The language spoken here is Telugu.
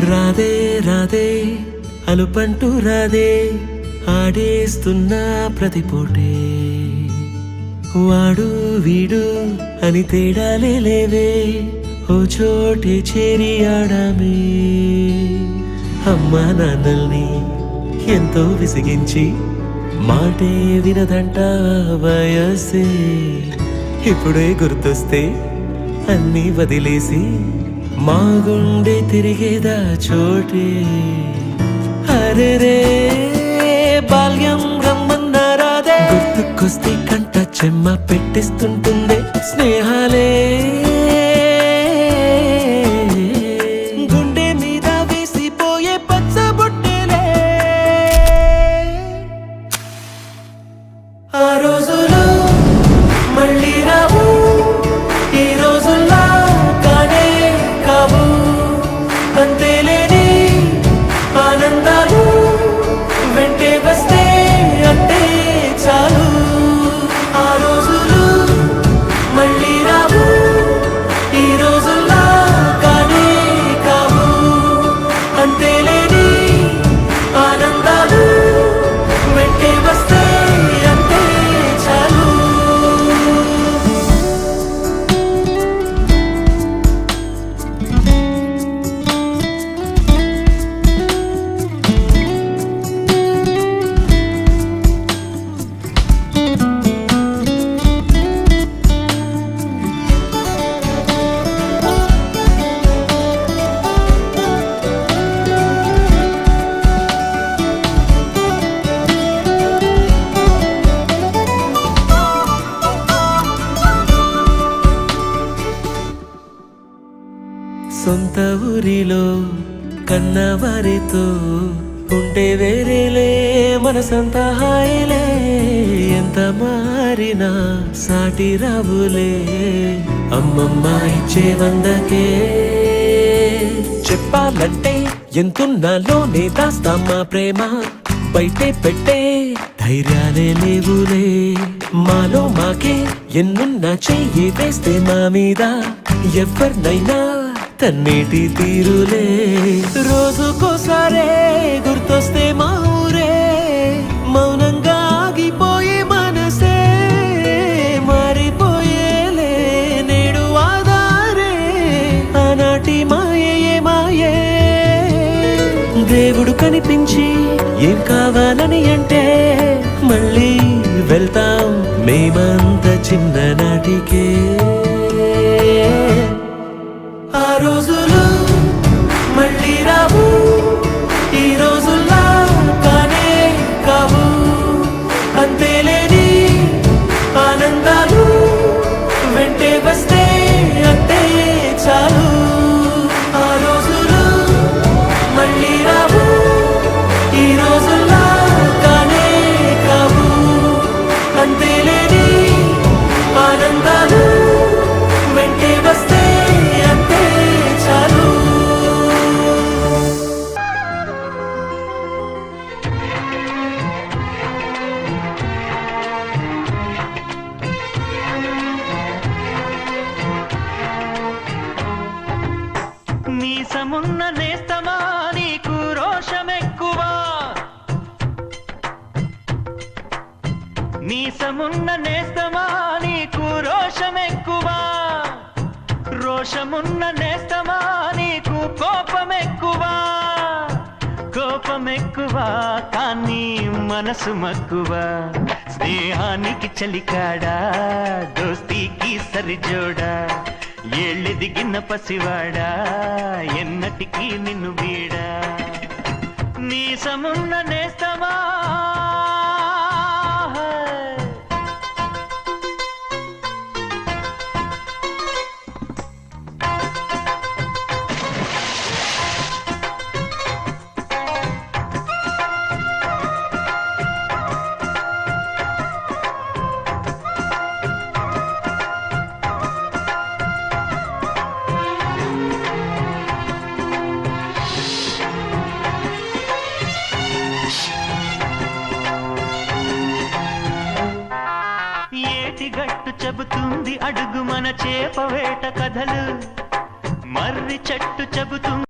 రాధే రాధే అలుపంటూ రాధే ఆడేస్తున్నా ప్రతిపోటే వాడు వీడు అని తేడాలే లేవే ఓ చోటే చేరి ఆడామే అమ్మా నాన్నల్ని ఎంతో విసిగించి మాటే వినదంట వయసే ఇప్పుడే గుర్తొస్తే అన్నీ వదిలేసి మా గుండె తిరిగేదా చోటే అరే రే బాల్యం రమ్మన్నారాదే గుర్తుకొస్తే కంట చెమ్మ పెట్టిస్తుంటుందే స్నేహాలే గుండె మీద వేసిపోయే పచ్చబొట్టెలే ఆ రోజులు మళ్ళీ రావు ఈ రోజుల్లా కానే కావు అంతేలేని ఆనందాలు వెంటే వస్తే అంటే చాలు ఆ రోజులు మళ్ళీ రావు ఈ రోజుల్లా కానే కావు అంతేలేని ఆనందాలు వెంటే వస్తే అంటే చాలు సొంత ఊరిలో కన్నవారితో ఉంటే వేరేలే మనసంత హాయిలే ఎంత మారినా సాటి రావులే అమ్మమ్మ ఇచ్చే వందకే చెప్పాలంటే ఎంతున్నాలోనే దాస్తామా ప్రేమ బయటే పెట్టే ధైర్యాలే లేవులే మాలో మాకే ఎన్నున్నా చెయ్యి వేస్తే మా మీద ఎవరినైనా తన్నేటి తీరులే రోజుకోసారే గుర్తొస్తే మా ఊరే మౌనంగా ఆగిపోయే మనసే మారిపోయేలే నేడు ఆధారే ఆనాటి మాయే మాయే దేవుడు కనిపించి ఏం కావాలని అంటే మళ్ళీ వెళ్తాం మేమంత చిన్ననాటికే ఆ రోజులు మళ్ళీ రావు ఈ రోజుల్లా కానే కావు అంతేలేని ఆనందాలు వెంటే వస్తే అంటే చాలు ఆ రోజులు మళ్ళీ రావు ఈ రోజుల్లా కానే కావు అంతేలేని ఆనందాలు వెంటే వస్తే అంటే చాలు మీసమున్న నేస్తమా నీకు రోషమెక్కువా మీసమున్న నేస్తమా నీకు రోషమెక్కువా రోషమున్న నేస్తమా నీకు కోపమెక్కువా కోపమెక్కువా కానీ మనసు మక్కువా స్నేహానికి చలికాడా దోస్తీకి సరిజోడా ఏళ్ళెదిగిన పసివాడా ఎన్నటికీ నిన్ను వీడా మీసమున్న నేస్తమా ఏటిగట్టు చెబుతుంది అడుగు మన చేపవేట కథలు మర్రి చెట్టు చెబుతుంది